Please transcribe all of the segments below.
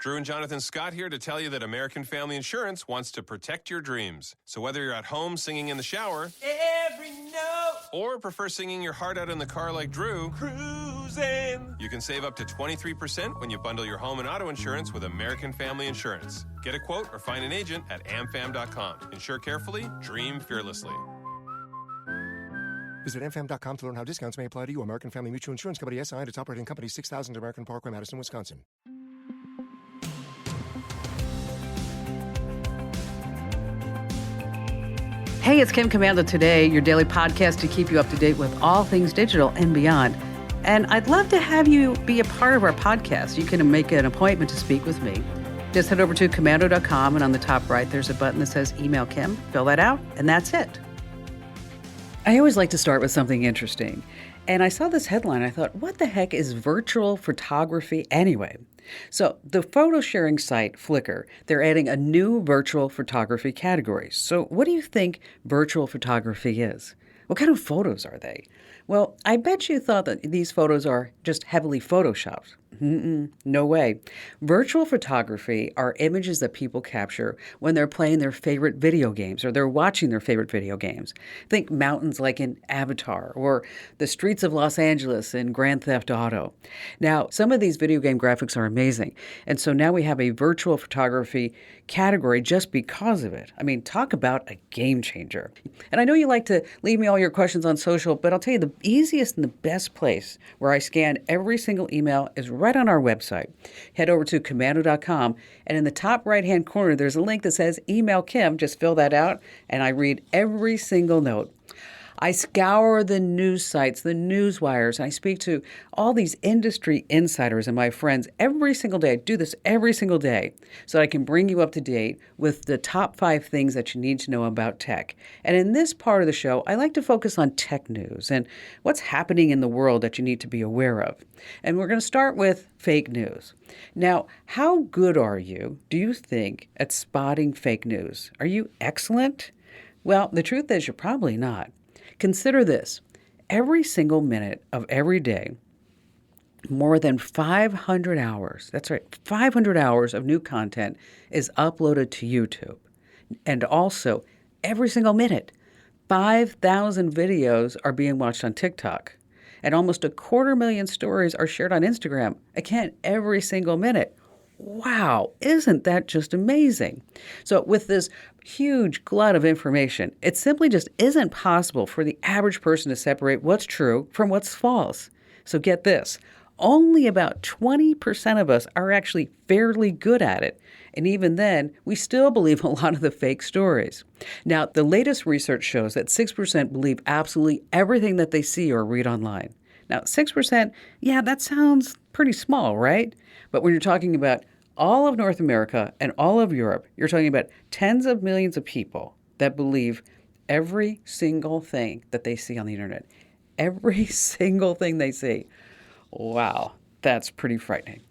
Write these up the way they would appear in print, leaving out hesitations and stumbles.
Drew and Jonathan Scott here to tell you that American Family Insurance wants to protect your dreams. So whether you're at home singing in the shower, every note, or prefer singing your heart out in the car like Drew, cruising, you can save up to 23% when you bundle your home and auto insurance with American Family Insurance. Get a quote or find an agent at amfam.com. Insure carefully, dream fearlessly. Visit amfam.com to learn how discounts may apply to you. American Family Mutual Insurance Company, SI, and its operating company, 6000 American Parkway, Madison, Wisconsin. Hey, it's Kim Commando Today, your daily podcast to keep you up to date with all things digital and beyond. And I'd love to have you be a part of our podcast. You can make an appointment to speak with me. Just head over to commando.com, and on the top right, there's a button that says Email Kim. Fill that out, and that's it. I always like to start with something interesting. And I saw this headline. I thought, what the heck is virtual photography anyway? So the photo sharing site Flickr, they're adding a new virtual photography category. So what do you think virtual photography is? What kind of photos are they? Well, I bet you thought that these photos are just heavily photoshopped. No way. Virtual photography are images that people capture when they're playing their favorite video games or they're watching their favorite video games. Think mountains like in Avatar or the streets of Los Angeles in Grand Theft Auto. Now, some of these video game graphics are amazing. And so now we have a virtual photography category just because of it. I mean, talk about a game changer. And I know you like to leave me all your questions on social, but I'll tell you the easiest and the best place where I scan every single email is right on our website. Head over to commando.com, and in the top right-hand corner, there's a link that says Email Kim. Just fill that out, and I read every single note. I scour the news sites, the news wires, and I speak to all these industry insiders and my friends every single day. I do this every single day so that I can bring you up to date with the top 5 things that you need to know about tech. And in this part of the show, I like to focus on tech news and what's happening in the world that you need to be aware of. And we're going to start with fake news. Now, how good are you, do you think, at spotting fake news? Are you excellent? Well, the truth is you're probably not. Consider this. Every single minute of every day, more than 500 hours, that's right, 500 hours of new content is uploaded to YouTube. And also, every single minute, 5,000 videos are being watched on TikTok. And almost 250,000 stories are shared on Instagram. Again, every single minute. Wow, isn't that just amazing? So with this huge glut of information, it simply just isn't possible for the average person to separate what's true from what's false. So get this, only about 20% of us are actually fairly good at it. And even then, we still believe a lot of the fake stories. Now, the latest research shows that 6% believe absolutely everything that they see or read online. Now, 6%, yeah, that sounds pretty small, right? But when you're talking about all of North America and all of Europe, you're talking about tens of millions of people that believe every single thing that they see on the internet. Every single thing they see. Wow, that's pretty frightening.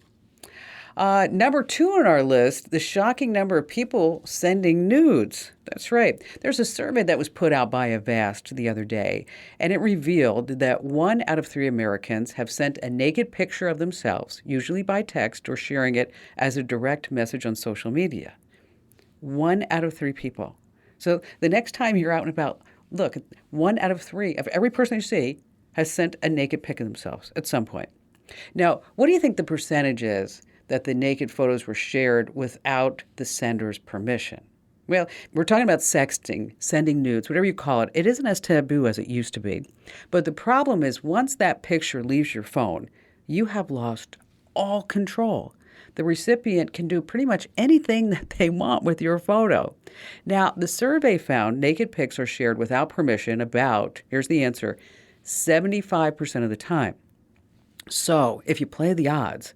Number 2 on our list, the shocking number of people sending nudes. That's right. There's a survey that was put out by Avast the other day, and it revealed that 1 out of 3 Americans have sent a naked picture of themselves, usually by text or sharing it as a direct message on social media. 1 out of 3 people. So the next time you're out and about, look, 1 out of 3 of every person you see has sent a naked pic of themselves at some point. Now, what do you think the percentage is that the naked photos were shared without the sender's permission? Well, we're talking about sexting, sending nudes, whatever you call it. It isn't as taboo as it used to be. But the problem is once that picture leaves your phone, you have lost all control. The recipient can do pretty much anything that they want with your photo. Now, the survey found naked pics are shared without permission about, here's the answer, 75% of the time. So if you play the odds,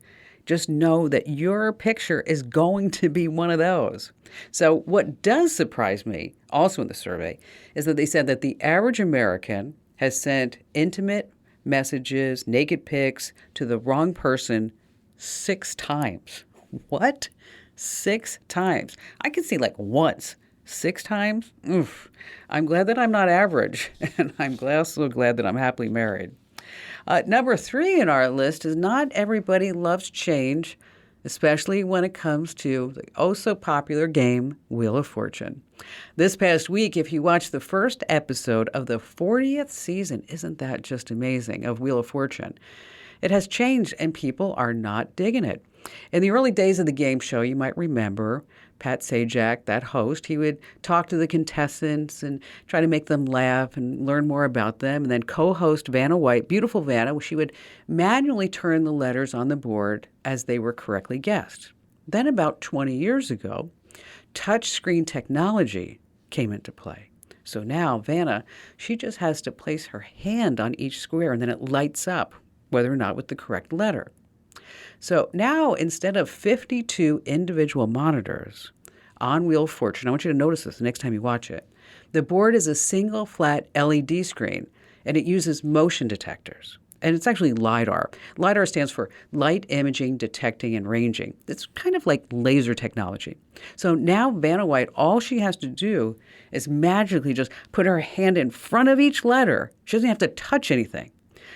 just know that your picture is going to be one of those. So what does surprise me, also in the survey, is that they said that the average American has sent intimate messages, naked pics to the wrong person 6 times. What? 6 times. I can see like once. 6 times? Oof. I'm glad that I'm not average, and I'm also glad that I'm happily married. Number 3 in our list is not everybody loves change, especially when it comes to the oh-so-popular game, Wheel of Fortune. This past week, if you watched the first episode of the 40th season, isn't that just amazing, of Wheel of Fortune? It has changed, and people are not digging it. In the early days of the game show, you might remember Pat Sajak, that host. He would talk to the contestants and try to make them laugh and learn more about them. And then co-host Vanna White, beautiful Vanna, she would manually turn the letters on the board as they were correctly guessed. Then about 20 years ago, touchscreen technology came into play. So now Vanna, she just has to place her hand on each square and then it lights up, whether or not with the correct letter. So now, instead of 52 individual monitors on Wheel of Fortune, I want you to notice this the next time you watch it. The board is a single flat LED screen, and it uses motion detectors. And it's actually LiDAR. LiDAR stands for Light Imaging, Detecting, and Ranging. It's kind of like laser technology. So now Vanna White, all she has to do is magically just put her hand in front of each letter. She doesn't have to touch anything.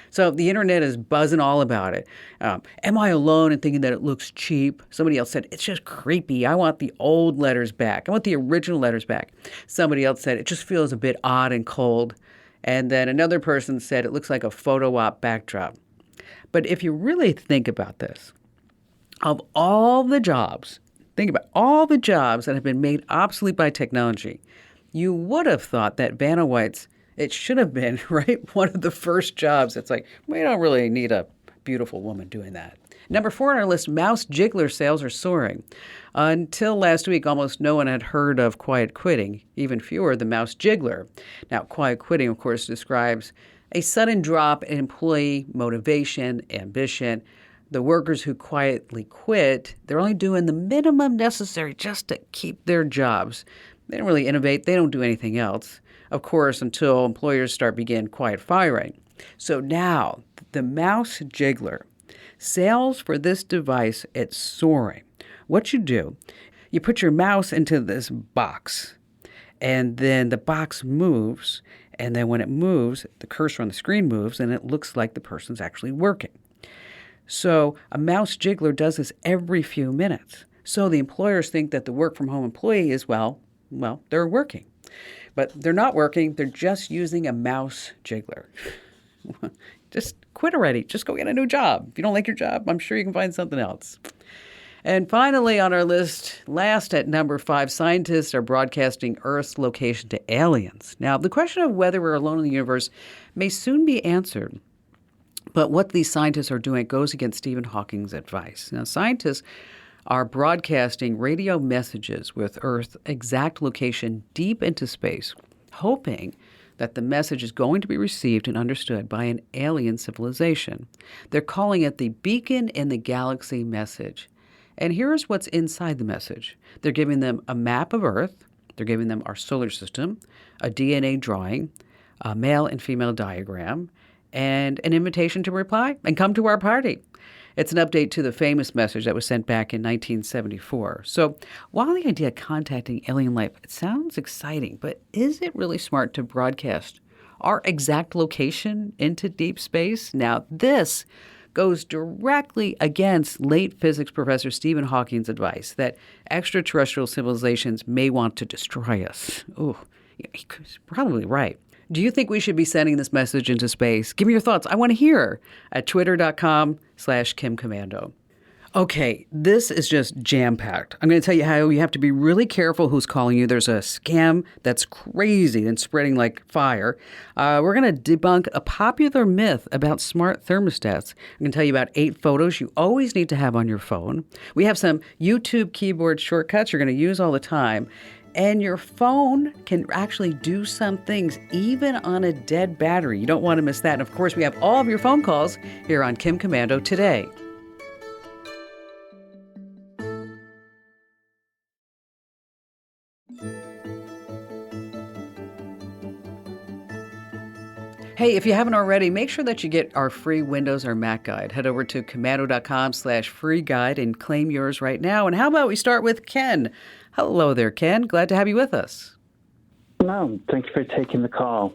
So the internet is buzzing all about it. Am I alone in thinking that it looks cheap? Somebody else said, it's just creepy. I want the old letters back. I want the original letters back. Somebody else said, it just feels a bit odd and cold. And then another person said, it looks like a photo op backdrop. But if you really think about this, of all the jobs, think about all the jobs that have been made obsolete by technology, you would have thought that Vanna White's it should have been, right, one of the first jobs. It's like, we don't really need a beautiful woman doing that. Number 4 on our list, mouse jiggler sales are soaring. Until last week, almost no one had heard of quiet quitting, even fewer the mouse jiggler. Now, quiet quitting, of course, describes a sudden drop in employee motivation, ambition. The workers who quietly quit, they're only doing the minimum necessary just to keep their jobs. They don't really innovate. They don't do anything else. Of course, until employers begin quiet firing. So now, the mouse jiggler, sales for this device, it's soaring. What you do, you put your mouse into this box, and then the box moves, and then when it moves, the cursor on the screen moves, and it looks like the person's actually working. So a mouse jiggler does this every few minutes. So the employers think that the work-from-home employee is, well, they're working. But they're not working. They're just using a mouse jiggler. Just quit already. Just go get a new job. If you don't like your job, I'm sure you can find something else. And finally on our list, last at number 5, scientists are broadcasting Earth's location to aliens. Now, the question of whether we're alone in the universe may soon be answered. But what these scientists are doing goes against Stephen Hawking's advice. Now, scientists are broadcasting radio messages with Earth's exact location deep into space, hoping that the message is going to be received and understood by an alien civilization. They're calling it the Beacon in the Galaxy message. And here's what's inside the message. They're giving them a map of Earth. They're giving them our solar system, a DNA drawing, a male and female diagram, and an invitation to reply and come to our party. It's an update to the famous message that was sent back in 1974. So while the idea of contacting alien life, it sounds exciting, but is it really smart to broadcast our exact location into deep space? Now, this goes directly against late physics professor Stephen Hawking's advice that extraterrestrial civilizations may want to destroy us. Ooh, he's probably right. Do you think we should be sending this message into space? Give me your thoughts. I want to hear at twitter.com/KimCommando. Okay, this is just jam-packed. I'm going to tell you how you have to be really careful who's calling you. There's a scam that's crazy and spreading like fire. We're going to debunk a popular myth about smart thermostats. I'm going to tell you about 8 photos you always need to have on your phone. We have some YouTube keyboard shortcuts you're going to use all the time. And your phone can actually do some things even on a dead battery. You don't want to miss that. And of course, we have all of your phone calls here on Kim Commando today. Hey, if you haven't already, make sure that you get our free Windows or Mac guide. Head over to commando.com/free guide and claim yours right now. And how about we start with Ken? Hello there, Ken. Glad to have you with us. No, thank you for taking the call.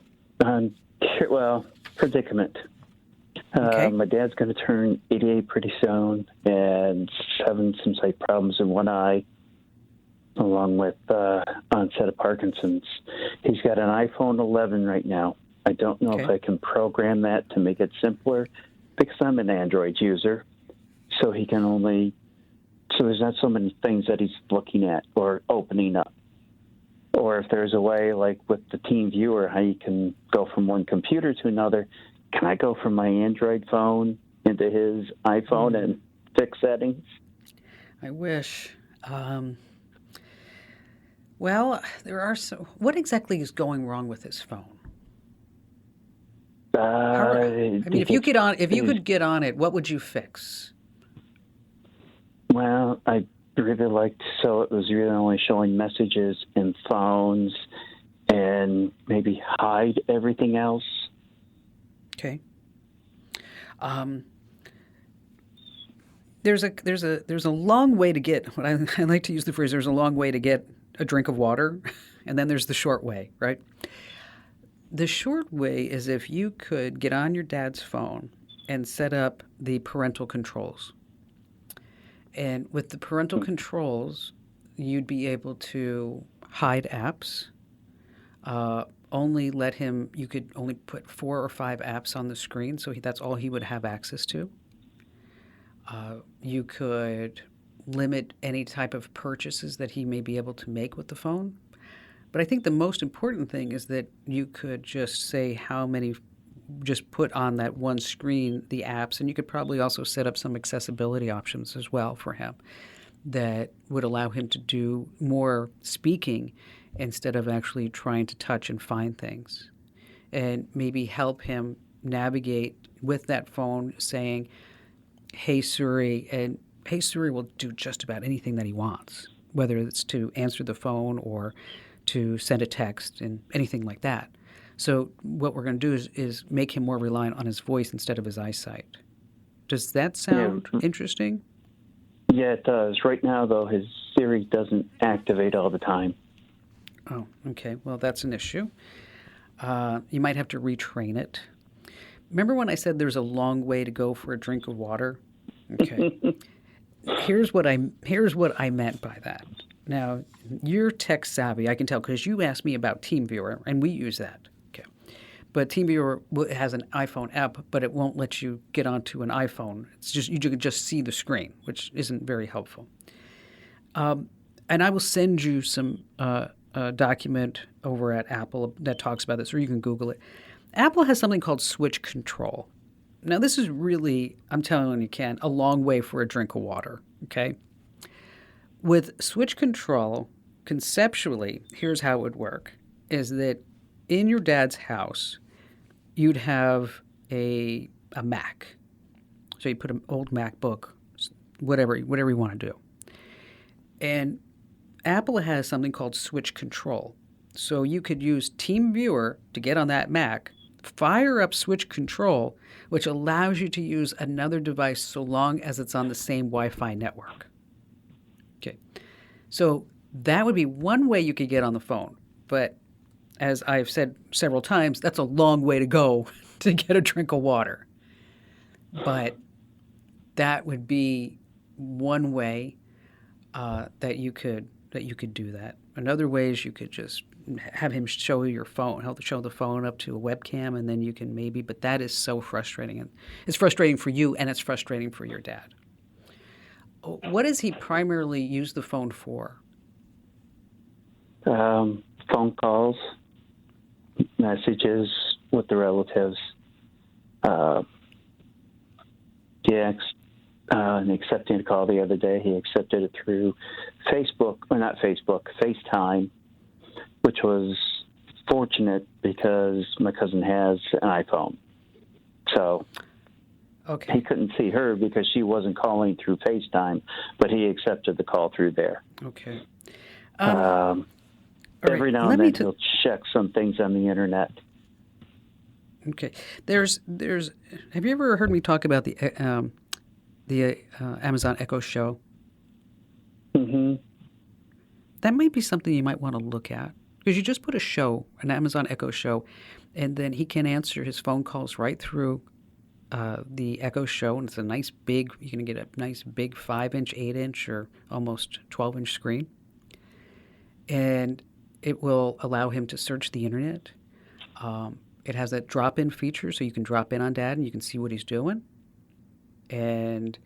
Predicament. Okay. My dad's going to turn 88 pretty soon, and having some sight problems in one eye, along with onset of Parkinson's. He's got an iPhone 11 right now. I don't know if I can program that to make it simpler, because I'm an Android user, so there's not so many things that he's looking at or opening up. Or if there's a way, like with the Team Viewer, how you can go from one computer to another. Can I go from my Android phone into his iPhone and fix settings? I wish. Well, there are so. What exactly is going wrong with his phone? If you could get on it, what would you fix? Well, I really liked so it was really only showing messages and phones, and maybe hide everything else. Okay. There's a long way to get. What I like to use the phrase. There's a long way to get a drink of water, and then there's the short way, right? The short way is if you could get on your dad's phone and set up the parental controls. And with the parental controls, you'd be able to hide apps. You could only put 4 or 5 apps on the screen, so that's all he would have access to. You could limit any type of purchases that he may be able to make with the phone. But I think the most important thing is that you could just say just put on that one screen the apps, and you could probably also set up some accessibility options as well for him that would allow him to do more speaking instead of actually trying to touch and find things, and maybe help him navigate with that phone saying, "Hey Siri," and "Hey Siri" will do just about anything that he wants, whether it's to answer the phone or to send a text and anything like that. So what we're going to do is make him more reliant on his voice instead of his eyesight. Does that sound interesting? Yeah, it does. Right now, though, his Siri doesn't activate all the time. Oh, okay. Well, that's an issue. You might have to retrain it. Remember when I said there's a long way to go for a drink of water? Okay. Here's what I meant by that. Now, you're tech savvy, I can tell, because you asked me about TeamViewer, and we use that. Okay. But TeamViewer has an iPhone app, but it won't let you get onto an iPhone. It's just you can just see the screen, which isn't very helpful. And I will send you some document over at Apple that talks about this, or you can Google it. Apple has something called switch control. Now, this is really, I'm telling you, Ken, a long way for a drink of water, okay? With switch control, conceptually, here's how it would work, is that in your dad's house, you'd have a Mac. So you put an old MacBook, whatever you want to do. And Apple has something called switch control. So you could use TeamViewer to get on that Mac, fire up switch control, which allows you to use another device so long as it's on the same Wi-Fi network. Okay. So that would be one way you could get on the phone. But as I've said several times, that's a long way to go to get a drink of water. But that would be one way that you could do that. Another way is you could just have him show your phone. He'll show the phone up to a webcam, and then you can maybe. But that is so frustrating, and it's frustrating for you, and it's frustrating for your dad. What does he primarily use the phone for? Phone calls, messages with the relatives. And accepting a call the other day, he accepted it through FaceTime, which was fortunate because my cousin has an iPhone. So he couldn't see her because she wasn't calling through FaceTime, but he accepted the call through there. Okay. Every now and then he'll check some things on the internet. Okay. Have you ever heard me talk about the Amazon Echo Show? Mm-hmm. That might be something you might want to look at, because you just put an Amazon Echo Show, and then he can answer his phone calls right through the Echo Show, and it's a nice big, you're going to get a nice big 5-inch, 8-inch, or almost 12-inch screen. And it will allow him to search the internet. It has that drop-in feature, so you can drop in on Dad and you can see what he's doing. And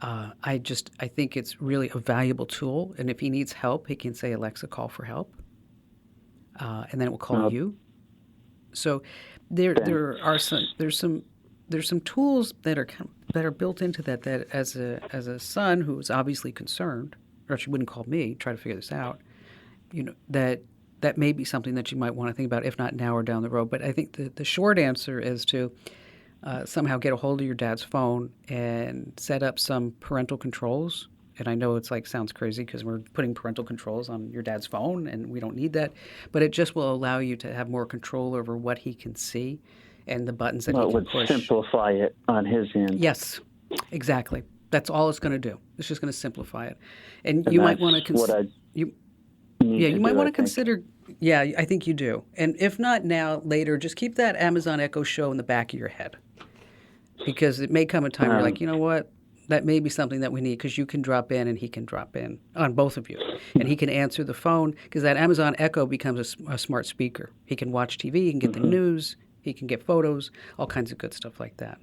I think it's really a valuable tool. And if he needs help, he can say, Alexa, call for help. And then it will call you. So there's some tools that are built into that as a son who is obviously concerned, or else you wouldn't call me, try to figure this out, that may be something that you might want to think about, if not now or down the road. But I think the short answer is to somehow get a hold of your dad's phone and set up some parental controls. And I know it's sounds crazy because we're putting parental controls on your dad's phone, and we don't need that. But it just will allow you to have more control over what he can see and the buttons that he can push. It would simplify it on his end. Yes, exactly. That's all it's going to do. It's just going to simplify it. And you might want to consider. You might want to consider. Yeah, I think you do. And if not now, later, just keep that Amazon Echo Show in the back of your head, because it may come a time where you're like, you know what? That may be something that we need, because you can drop in and he can drop in on both of you. And he can answer the phone, because that Amazon Echo becomes a smart speaker. He can watch TV, he can get the news, he can get photos, all kinds of good stuff like that.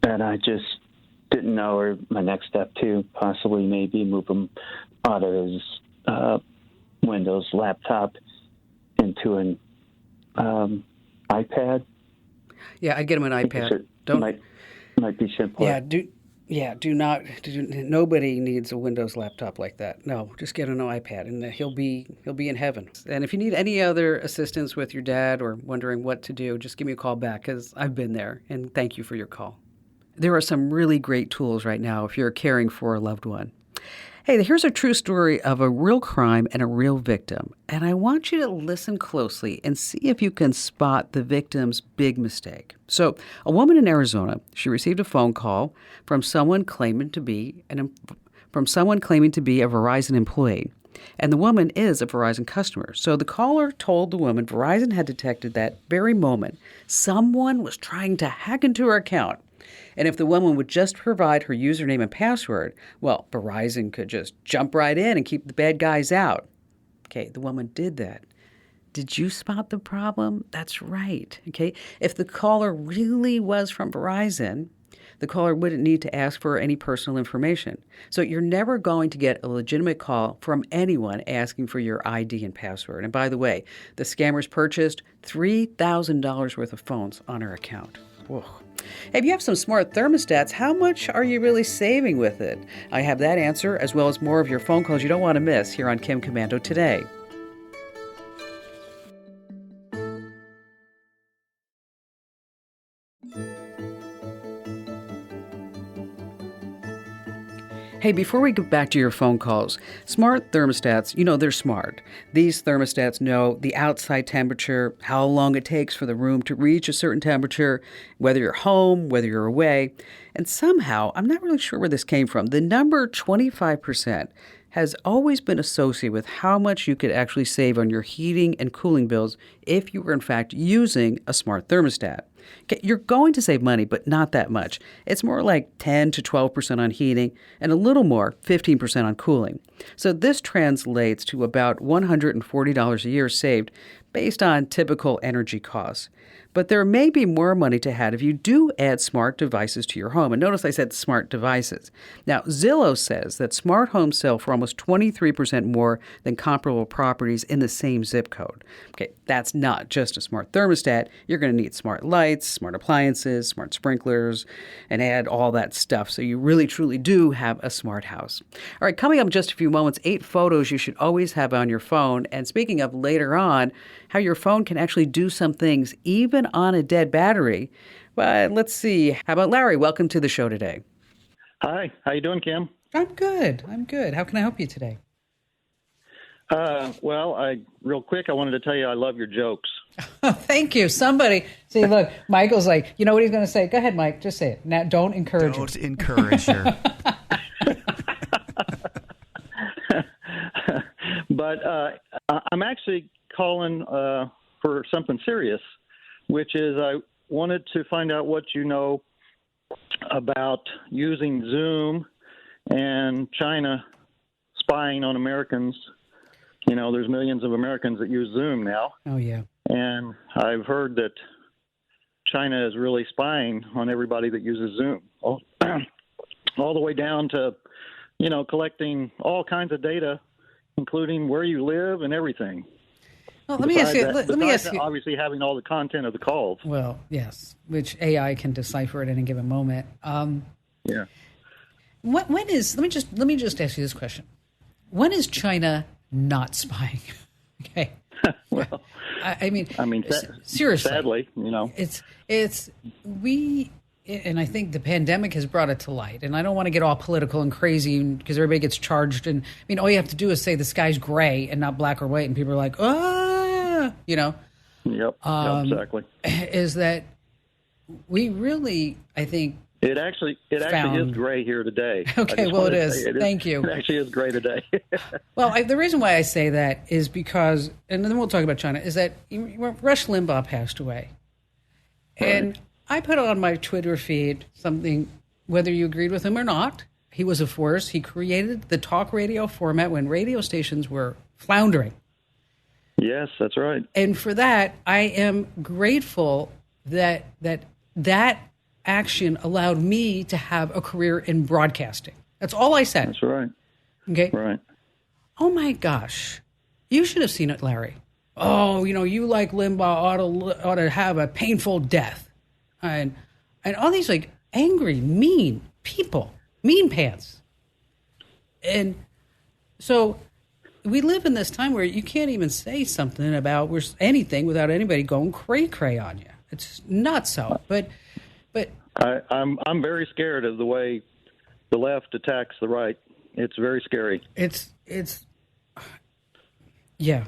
And I just didn't know, or my next step too, possibly maybe move him out of his Windows laptop into an iPad. Yeah, I'd get him an iPad. Might be simpler. Nobody needs a Windows laptop like that. No, just get an iPad, and he'll be in heaven. And if you need any other assistance with your dad or wondering what to do, just give me a call back, because I've been there, and thank you for your call. There are some really great tools right now if you're caring for a loved one. Hey, here's a true story of a real crime and a real victim, and I want you to listen closely and see if you can spot the victim's big mistake. So, a woman in Arizona, she received a phone call from someone claiming to be a Verizon employee, and the woman is a Verizon customer. So the caller told the woman Verizon had detected that very moment someone was trying to hack into her account. And if the woman would just provide her username and password, well, Verizon could just jump right in and keep the bad guys out. Okay, the woman did that. Did you spot the problem? That's right. Okay, if the caller really was from Verizon, the caller wouldn't need to ask for any personal information. So you're never going to get a legitimate call from anyone asking for your ID and password. And by the way, the scammers purchased $3,000 worth of phones on her account. Whoa. If you have some smart thermostats, how much are you really saving with it? I have that answer, as well as more of your phone calls you don't want to miss, here on Kim Komando Today. Hey, before we get back to your phone calls, smart thermostats, they're smart. These thermostats know the outside temperature, how long it takes for the room to reach a certain temperature, whether you're home, whether you're away. And somehow, I'm not really sure where this came from, the number 25% has always been associated with how much you could actually save on your heating and cooling bills if you were in fact using a smart thermostat. Okay, you're going to save money, but not that much. It's more like 10 to 12% on heating and a little more, 15% on cooling. So this translates to about $140 a year saved based on typical energy costs. But there may be more money to have if you do add smart devices to your home. And notice I said smart devices. Now, Zillow says that smart homes sell for almost 23% more than comparable properties in the same zip code. Okay, that's not just a smart thermostat. You're going to need smart lights, smart appliances, smart sprinklers, and add all that stuff. So you really, truly do have a smart house. All right, coming up in just a few moments, 8 photos you should always have on your phone. And speaking of later on, how your phone can actually do some things even on a dead battery. But let's see. How about Larry? Welcome to the show today. Hi. How you doing, Kim? I'm good. How can I help you today? Real quick, I wanted to tell you I love your jokes. Thank you. Somebody. See, look, Michael's like, you know what he's going to say? Go ahead, Mike. Just say it. Now, don't encourage Don't encourage her. But I'm actually calling for something serious, which is I wanted to find out what you know about using Zoom and China spying on Americans. There's millions of Americans that use Zoom now. Oh, yeah. And I've heard that China is really spying on everybody that uses Zoom, all the way down to, collecting all kinds of data, including where you live and everything. Well, let me ask you. Obviously, having all the content of the calls. Well, yes, which AI can decipher at any given moment. Yeah. When is? Let me just ask you this question: when is China not spying? Okay. Well, I mean, seriously. Sadly, and I think the pandemic has brought it to light. And I don't want to get all political and crazy because everybody gets charged. And all you have to do is say the sky's gray and not black or white, and people are like, Yep. Exactly. Is that we really, I think, It actually is gray here today. Okay, well, it is. Thank you. It actually is gray today. Well, the reason why I say that is because, and then we'll talk about China, is that Rush Limbaugh passed away. Right. And I put on my Twitter feed something, whether you agreed with him or not, he was a force. He created the talk radio format when radio stations were floundering. Yes, that's right. And for that, I am grateful that action allowed me to have a career in broadcasting. That's all I said. That's right. Okay. Right. Oh my gosh, you should have seen it, Larry. Oh, you like Limbaugh ought to have a painful death, and all these like angry, mean people, mean pants, and so we live in this time where you can't even say something about anything without anybody going cray on you. It's nuts, so. But I'm very scared of the way the left attacks the right. It's very scary. Yeah,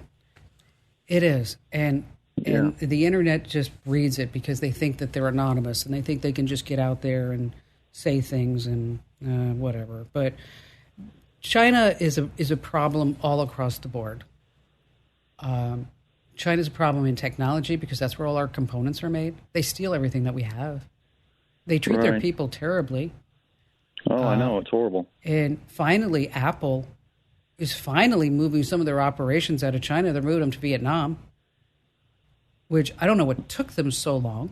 it is, and the internet just reads it because they think that they're anonymous and they think they can just get out there and say things and whatever. But China is a problem all across the board. China's a problem in technology because that's where all our components are made. They steal everything that we have. They treat their people terribly. Oh, I know. It's horrible. And finally, Apple is finally moving some of their operations out of China. They're moving them to Vietnam, which I don't know what took them so long.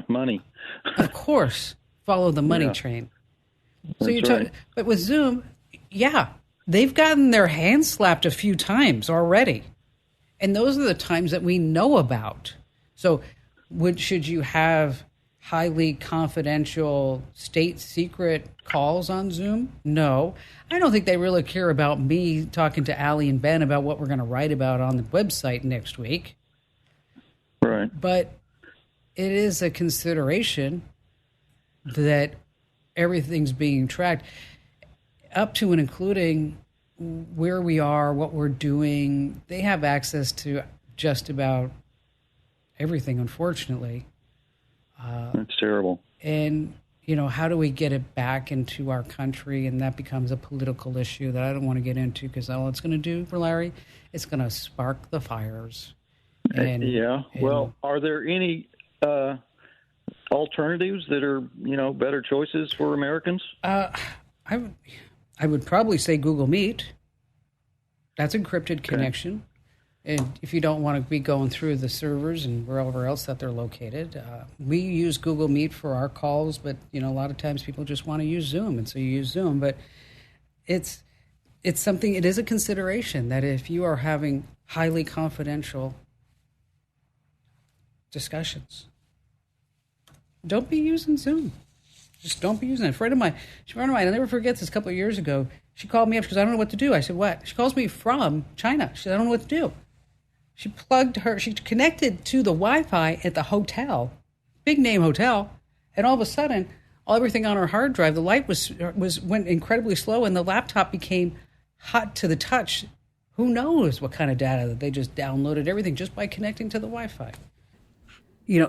Money. Of course. Follow the money train. So but with Zoom, they've gotten their hands slapped a few times already. And those are the times that we know about. So should you have highly confidential state secret calls on Zoom? No. I don't think they really care about me talking to Allie and Ben about what we're going to write about on the website next week. Right. But it is a consideration that everything's being tracked up to and including where we are, what we're doing. They have access to just about everything, unfortunately. That's terrible. And, how do we get it back into our country? And that becomes a political issue that I don't want to get into because all it's going to do for Larry, it's going to spark the fires. Well, are there any alternatives that are, better choices for Americans? I would probably say Google Meet. That's encrypted connection. And if you don't want to be going through the servers and wherever else that they're located, we use Google Meet for our calls, but, a lot of times people just want to use Zoom, and so you use Zoom. But it's something, it is a consideration that if you are having highly confidential discussions, don't be using Zoom. Just don't be using it. A friend of mine, I'll never forget this, a couple of years ago, she called me up because I don't know what to do. I said, what? She calls me from China. She said, I don't know what to do. She connected to the Wi-Fi at the hotel, big name hotel, and all of a sudden, everything on her hard drive, the light went incredibly slow, and the laptop became hot to the touch. Who knows what kind of data that they just downloaded everything just by connecting to the Wi-Fi.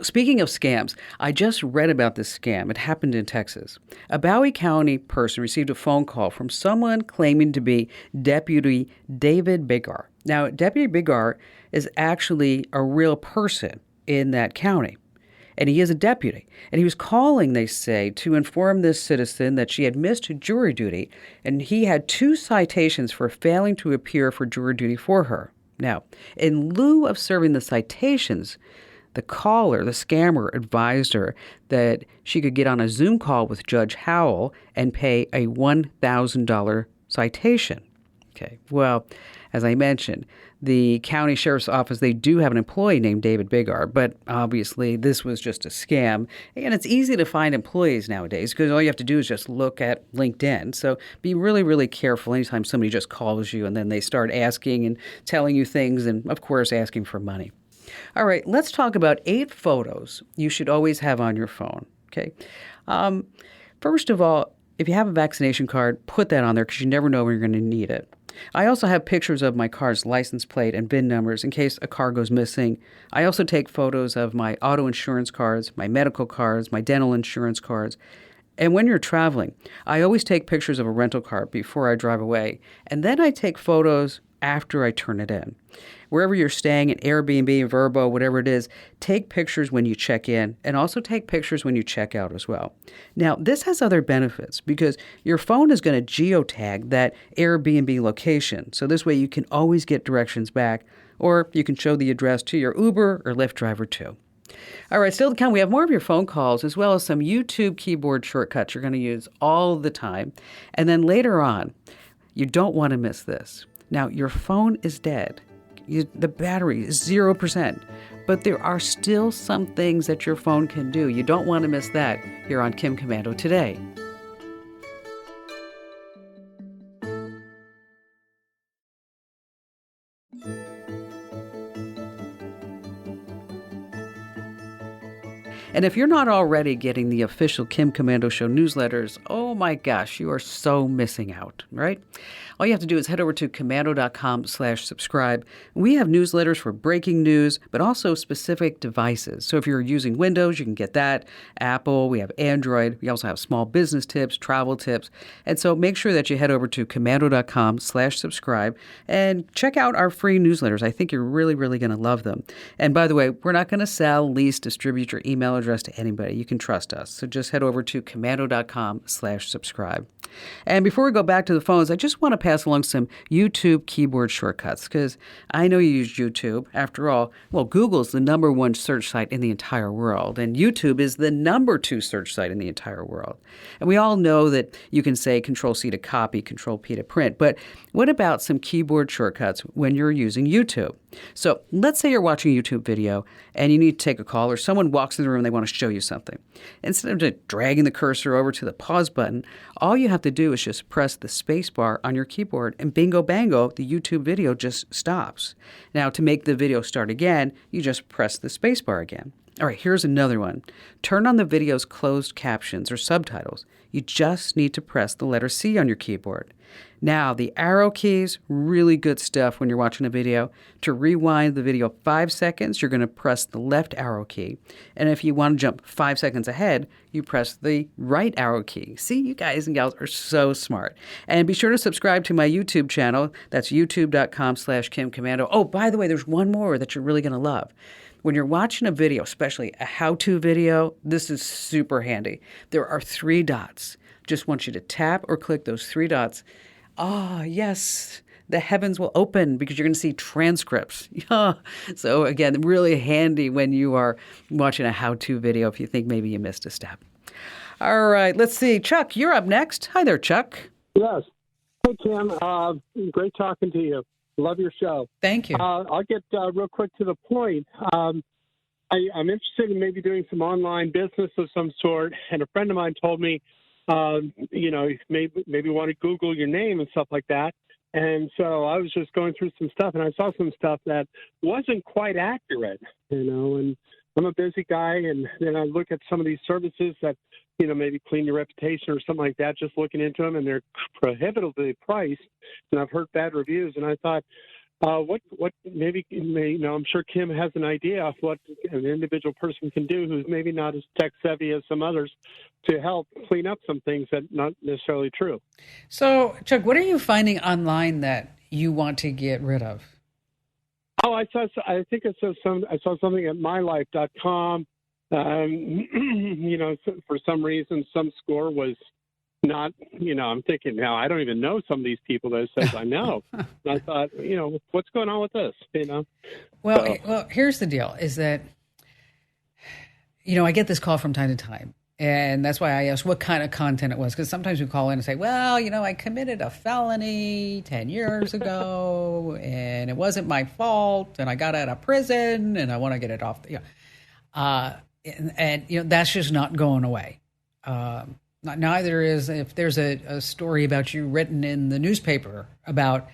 Speaking of scams, I just read about this scam. It happened in Texas. A Bowie County person received a phone call from someone claiming to be Deputy David Bigar. Now, Deputy Bigar is actually a real person in that county. and he is a deputy. And he was calling, they say, to inform this citizen that she had missed jury duty, and he had 2 citations for failing to appear for jury duty for her. Now, in lieu of serving the citations, the caller, the scammer, advised her that she could get on a Zoom call with Judge Howell and pay a $1,000 citation. Okay, well, as I mentioned, the county sheriff's office, they do have an employee named David Bigar, but obviously this was just a scam. And it's easy to find employees nowadays because all you have to do is just look at LinkedIn. So be really, really careful anytime somebody just calls you and then they start asking and telling you things and, of course, asking for money. All right, let's talk about 8 photos you should always have on your phone, okay? First of all, if you have a vaccination card, put that on there because you never know when you're going to need it. I also have pictures of my car's license plate and VIN numbers in case a car goes missing. I also take photos of my auto insurance cards, my medical cards, my dental insurance cards. And when you're traveling, I always take pictures of a rental car before I drive away. And then I take photos after I turn it in. Wherever you're staying, at Airbnb, Vrbo, whatever it is, take pictures when you check in and also take pictures when you check out as well. Now, this has other benefits because your phone is going to geotag that Airbnb location. So this way you can always get directions back, or you can show the address to your Uber or Lyft driver too. All right, still to come, we have more of your phone calls as well as some YouTube keyboard shortcuts you're going to use all the time. And then later on, you don't want to miss this. Now, your phone is dead. The battery is 0%, but there are still some things that your phone can do. You don't want to miss that here on Kim Komando Today. And if you're not already getting the official Kim Komando Show newsletters, oh my gosh, you are so missing out, right? All you have to do is head over to komando.com/subscribe. We have newsletters for breaking news, but also specific devices. So if you're using Windows, you can get that. Apple, we have Android. We also have small business tips, travel tips. And so make sure that you head over to komando.com/subscribe and check out our free newsletters. I think you're really, really going to love them. And by the way, we're not going to sell, lease, distribute your email address to anybody. You can trust us. So just head over to komando.com/subscribe. And before we go back to the phones, I just want to pass along some YouTube keyboard shortcuts because I know you use YouTube. After all, well, Google's the #1 search site in the entire world, and YouTube is the #2 search site in the entire world. And we all know that you can say Control-C to copy, Control-P to print, but what about some keyboard shortcuts when you're using YouTube? So let's say you're watching a YouTube video and you need to take a call or someone walks in the room and they want to show you something. Instead of just dragging the cursor over to the pause button, all you have to do is just press the space bar on your keyboard and bingo bango, the YouTube video just stops. Now to make the video start again, you just press the space bar again. All right, here's another one. Turn on the video's closed captions or subtitles. You just need to press the letter C on your keyboard. Now, the arrow keys, really good stuff when you're watching a video. To rewind the video 5 seconds, you're going to press the left arrow key. And if you want to jump 5 seconds ahead, you press the right arrow key. See, you guys and gals are so smart. And be sure to subscribe to my YouTube channel. That's youtube.com/Kim Komando. Oh, by the way, there's one more that you're really going to love. When you're watching a video, especially a how-to video, this is super handy. There are 3 dots. Just want you to tap or click those 3 dots. Ah, yes, the heavens will open because you're going to see transcripts. So again, really handy when you are watching a how-to video if you think maybe you missed a step. All right, let's see. Chuck, you're up next. Hi there, Chuck. Yes. Hey, Kim. Great talking to you. Love your show. Thank you. I'll get real quick to the point. I'm interested in maybe doing some online business of some sort, and a friend of mine told me, maybe want to Google your name and stuff like that. And so I was just going through some stuff, and I saw some stuff that wasn't quite accurate, and I'm a busy guy, and then I look at some of these services that, maybe clean your reputation or something like that, just looking into them, and they're prohibitively priced, and I've heard bad reviews, and I thought, I'm sure Kim has an idea of what an individual person can do who's maybe not as tech savvy as some others to help clean up some things that not necessarily true. So, Chuck, what are you finding online that you want to get rid of? Oh, I saw something at mylife.com, For some reason, some score was not, I'm thinking now, I don't even know some of these people that it says I know. And I thought, what's going on with this, Well, here's the deal is that, I get this call from time to time. And that's why I asked what kind of content it was. Because sometimes we call in and say, well, I committed a felony 10 years ago and it wasn't my fault and I got out of prison and I want to get it off. That's just not going away. Neither is if there's a story about you written in the newspaper about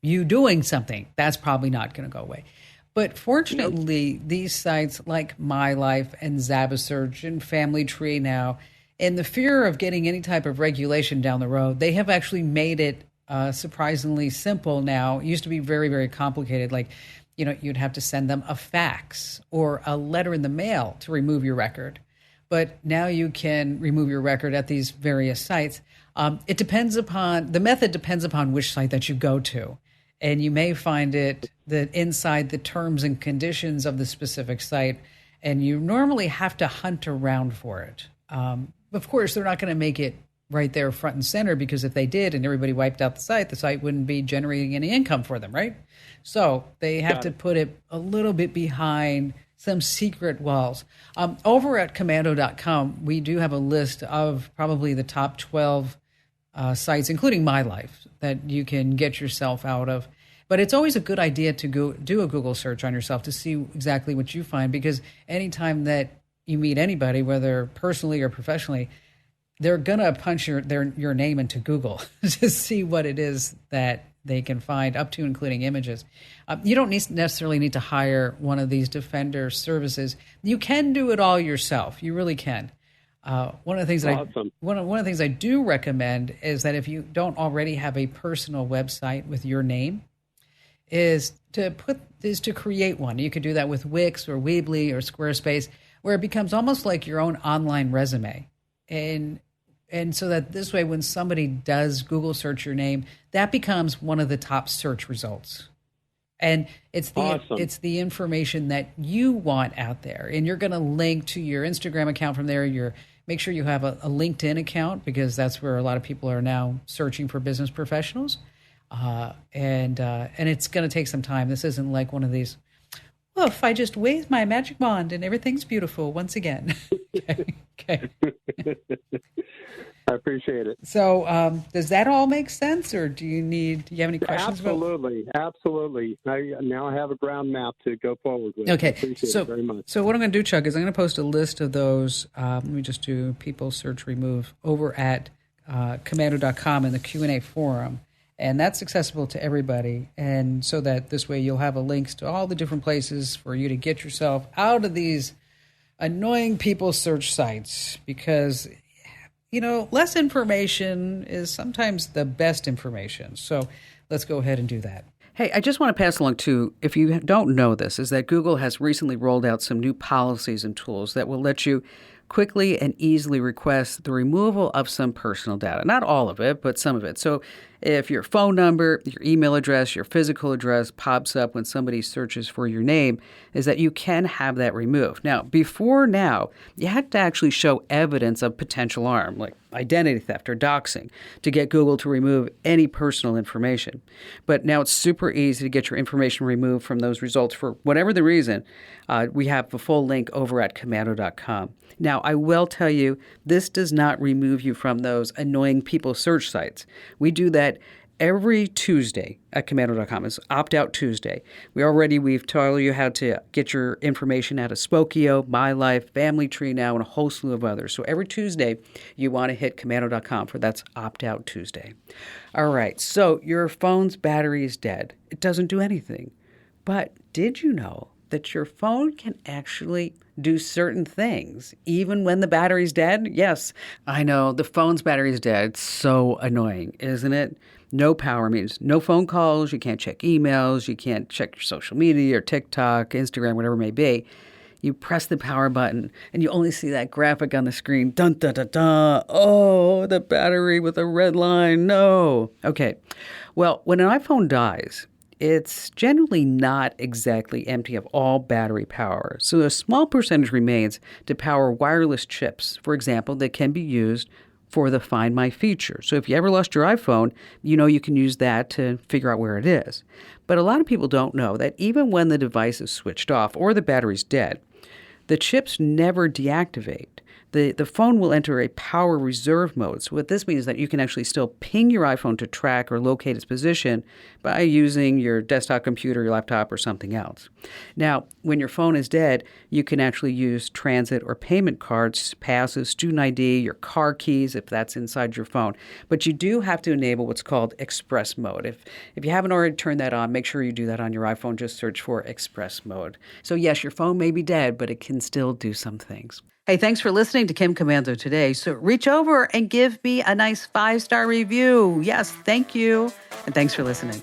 you doing something. That's probably not going to go away. But fortunately, these sites like My Life and Zabasearch and Family Tree now, in the fear of getting any type of regulation down the road, they have actually made it surprisingly simple now. It used to be very, very complicated. Like, you'd have to send them a fax or a letter in the mail to remove your record. But now you can remove your record at these various sites. The method depends upon which site that you go to. And you may find it that inside the terms and conditions of the specific site, and you normally have to hunt around for it. Of course, they're not going to make it right there front and center, because if they did and everybody wiped out the site wouldn't be generating any income for them, right? So they have to put it a little bit behind some secret walls. Over at commando.com, we do have a list of probably the top 12 sites, including My Life, that you can get yourself out of. But it's always a good idea to go do a Google search on yourself to see exactly what you find, because anytime that you meet anybody, whether personally or professionally, they're going to punch your name into Google to see what it is that they can find, up to including images. You don't necessarily need to hire one of these Defender services. You can do it all yourself. You really can. One of the things one of the things I do recommend is that if you don't already have a personal website with your name, is to create one. You could do that with Wix or Weebly or Squarespace, where it becomes almost like your own online resume, and so that this way, when somebody does Google search your name, that becomes one of the top search results. And it's the information that you want out there. And you're going to link to your Instagram account from there. Make sure you have a LinkedIn account, because that's where a lot of people are now searching for business professionals. And it's going to take some time. This isn't like one of these, well, if I just wave my magic wand and everything's beautiful once again. Okay. I appreciate it. So does that all make sense, or do you have any questions? Absolutely. I now have a ground map to go forward with. Okay. I appreciate it very much. So what I'm going to do, Chuck, is I'm going to post a list of those. Let me just do people search remove over at commando.com in the Q&A forum. And that's accessible to everybody. And so that this way you'll have a links to all the different places for you to get yourself out of these annoying people search sites, because less information is sometimes the best information. So let's go ahead and do that. Hey, I just want to pass along too, if you don't know this, is that Google has recently rolled out some new policies and tools that will let you quickly and easily request the removal of some personal data. Not all of it, but some of it. So if your phone number, your email address, your physical address pops up when somebody searches for your name, is that you can have that removed. Now, before now, you had to actually show evidence of potential harm, like identity theft or doxing, to get Google to remove any personal information. But now it's super easy to get your information removed from those results for whatever the reason. We have the full link over at commando.com. Now, I will tell you, this does not remove you from those annoying people search sites. We do that every Tuesday at commando.com. It's Opt-Out Tuesday. We've told you how to get your information out of Spokio, My Life, Family Tree now, and a whole slew of others. So every Tuesday, you want to hit commando.com that's Opt-Out Tuesday. All right, so your phone's battery is dead. It doesn't do anything. But did you know that your phone can actually do certain things even when the battery's dead? Yes, I know the phone's battery is dead. It's so annoying, isn't it? No power means no phone calls. You can't check emails. You can't check your social media or TikTok, Instagram, whatever it may be. You press the power button and you only see that graphic on the screen. Dun, dun, dun, dun. Oh, the battery with a red line. No. Okay. Well, when an iPhone dies, it's generally not exactly empty of all battery power. So a small percentage remains to power wireless chips, for example, that can be used for the Find My feature. So if you ever lost your iPhone, you can use that to figure out where it is. But a lot of people don't know that even when the device is switched off or the battery's dead, the chips never deactivate. The phone will enter a power reserve mode. So what this means is that you can actually still ping your iPhone to track or locate its position by using your desktop computer, your laptop, or something else. Now, when your phone is dead, you can actually use transit or payment cards, passes, student ID, your car keys, if that's inside your phone. But you do have to enable what's called express mode. If you haven't already turned that on, make sure you do that on your iPhone. Just search for express mode. So yes, your phone may be dead, but it can still do some things. Hey, thanks for listening to Kim Komando today. So reach over and give me a nice 5-star review. Yes, thank you. And thanks for listening.